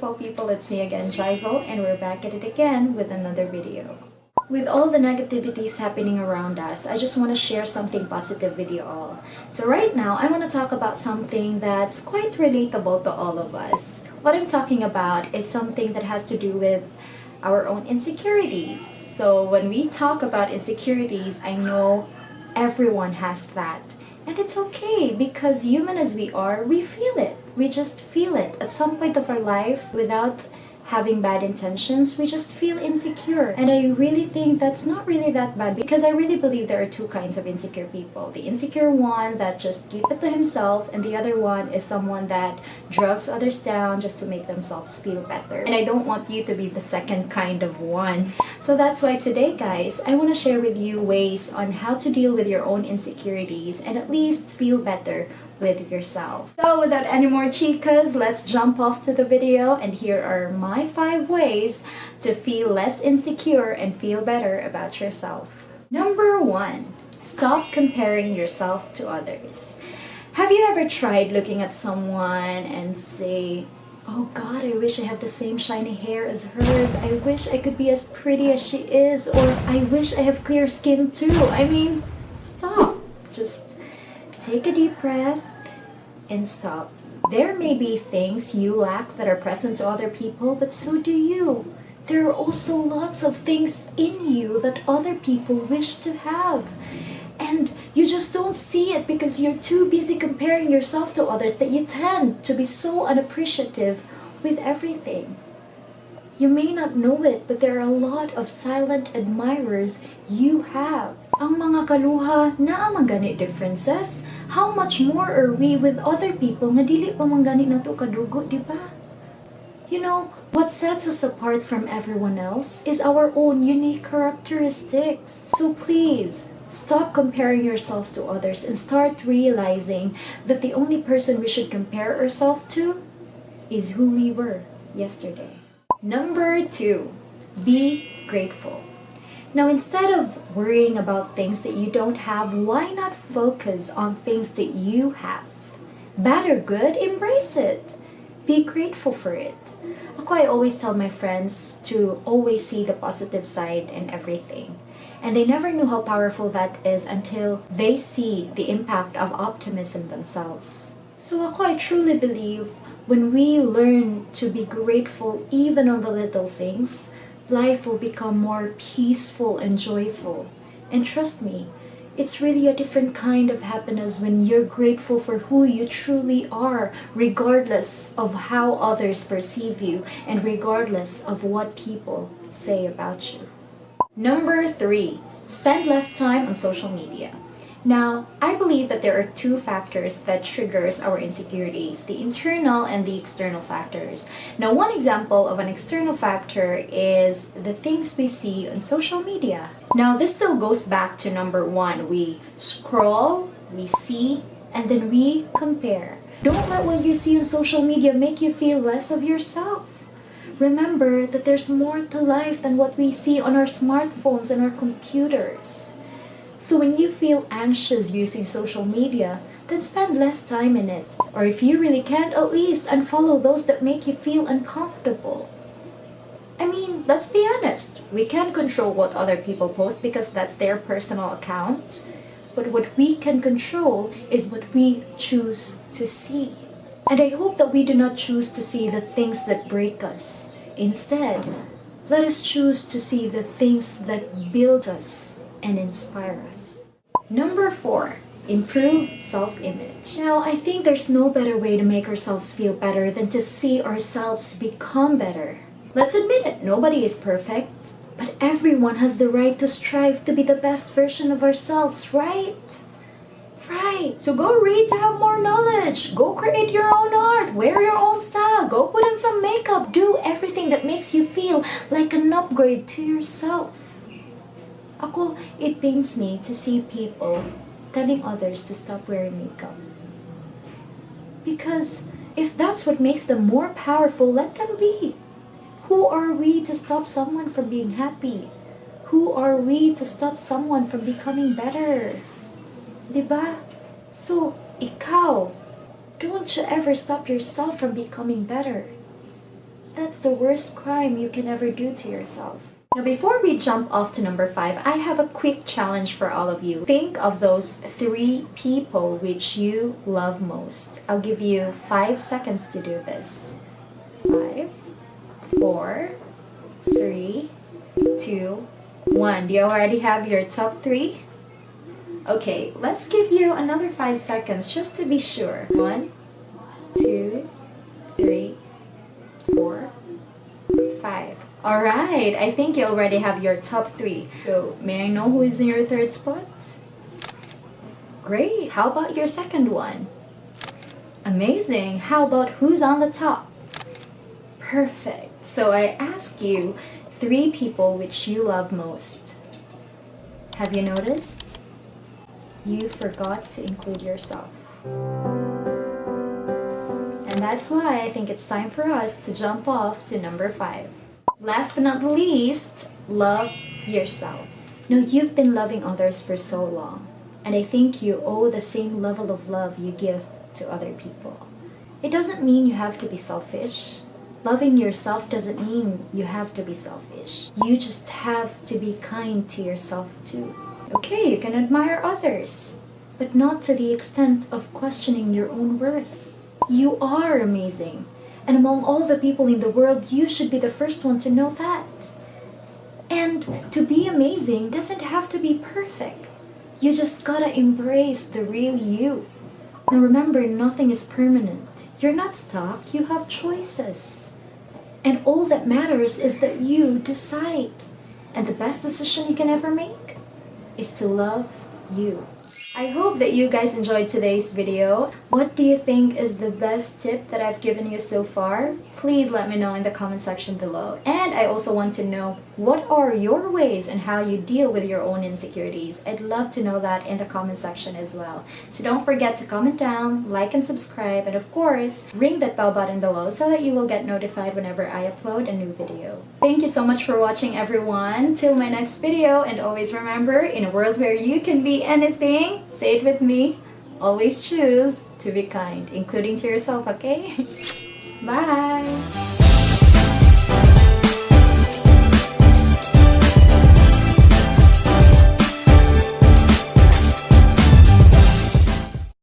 beautiful people, it's me again, Jheizl, and we're back at it again with another video. With all the negativities happening around us, I just want to share something positive with you all. So right now, I want to talk about something that's quite relatable to all of us. What I'm talking about is something that has to do with our own insecurities. So when we talk about insecurities, I know everyone has that. And it's okay because human as we are, we feel it. We just feel it. At some point of our life, without having bad intentions, we just feel insecure. And I really think that's not really that bad because I really believe there are two kinds of insecure people. The insecure one that just keep it to himself, and the other one is someone that drugs others down just to make themselves feel better. And I don't want you to be the second kind of one. So that's why today, guys, I want to share with you ways on how to deal with your own insecurities and at least feel better with yourself. So without any more chicas, let's jump off to the video, and here are my 5 ways to feel less insecure and feel better about yourself. Number 1, stop comparing yourself to others. Have you ever tried looking at someone and say, "Oh God, I wish I have the same shiny hair as hers. I wish I could be as pretty as she is," or "I wish I have clear skin too." I mean, stop. Just take a deep breath and stop. There may be things you lack that are present to other people, but so do you. There are also lots of things in you that other people wish to have. And you just don't see it because you're too busy comparing yourself to others that you tend to be so unappreciative with everything. You may not know it, but there are a lot of silent admirers you have. Ang mga kaluha na mangani differences, how much more are we with other people nga dili pa mangani nato kadugo, di ba? You know, what sets us apart from everyone else is our own unique characteristics. So please, stop comparing yourself to others and start realizing that the only person we should compare ourselves to is who we were yesterday. Number 2, be grateful. Now, instead of worrying about things that you don't have, why not focus on things that you have? Bad or good, embrace it. Be grateful for it. I always tell my friends to always see the positive side in everything. And they never knew how powerful that is until they see the impact of optimism themselves. So I truly believe when we learn to be grateful even on the little things, life will become more peaceful and joyful. And trust me, it's really a different kind of happiness when you're grateful for who you truly are, regardless of how others perceive you and regardless of what people say about you. Number 3, spend less time on social media. Now, I believe that there are 2 factors that triggers our insecurities, the internal and the external factors. Now, one example of an external factor is the things we see on social media. Now, this still goes back to number 1. We scroll, we see, and then we compare. Don't let what you see on social media make you feel less of yourself. Remember that there's more to life than what we see on our smartphones and our computers. So when you feel anxious using social media, then spend less time in it. Or if you really can't, at least unfollow those that make you feel uncomfortable. I mean, let's be honest. We can't control what other people post because that's their personal account. But what we can control is what we choose to see. And I hope that we do not choose to see the things that break us. Instead, let us choose to see the things that build us and inspire us. Number 4, improve self-image. Now, I think there's no better way to make ourselves feel better than to see ourselves become better. Let's admit it, nobody is perfect, but everyone has the right to strive to be the best version of ourselves, right? Right. So go read to have more knowledge. Go create your own art. Wear your own style. Go put in some makeup. Do everything that makes you feel like an upgrade to yourself. It pains me to see people telling others to stop wearing makeup. Because if that's what makes them more powerful, let them be. Who are we to stop someone from being happy? Who are we to stop someone from becoming better? Diba? So, ikaw, don't you ever stop yourself from becoming better. That's the worst crime you can ever do to yourself. Now, before we jump off to number 5, I have a quick challenge for all of you. Think of those 3 people which you love most. I'll give you 5 seconds to do this. 5, 4, 3, 2, 1. Do you already have your top 3? Okay, let's give you another 5 seconds just to be sure. 1, 2, 3, 4, 5. Alright, I think you already have your top 3. So, may I know who is in your 3rd spot? Great. How about your 2nd one? Amazing. How about who's on the top? Perfect. So I ask you 3 people which you love most. Have you noticed? You forgot to include yourself. And that's why I think it's time for us to jump off to number 5. Last but not least, love yourself. Now, you've been loving others for so long, and I think you owe the same level of love you give to other people. It doesn't mean you have to be selfish. Loving yourself doesn't mean you have to be selfish. You just have to be kind to yourself too. Okay, you can admire others, but not to the extent of questioning your own worth. You are amazing. And among all the people in the world, you should be the first one to know that. And to be amazing doesn't have to be perfect. You just gotta embrace the real you. Now remember, nothing is permanent. You're not stuck, you have choices. And all that matters is that you decide. And the best decision you can ever make is to love you. I hope that you guys enjoyed today's video. What do you think is the best tip that I've given you so far? Please let me know in the comment section below. And I also want to know, what are your ways and how you deal with your own insecurities? I'd love to know that in the comment section as well. So don't forget to comment down, like and subscribe, and of course, ring that bell button below so that you will get notified whenever I upload a new video. Thank you so much for watching, everyone. Till my next video, and always remember, in a world where you can be anything, say it with me, always choose to be kind, including to yourself, okay? Bye!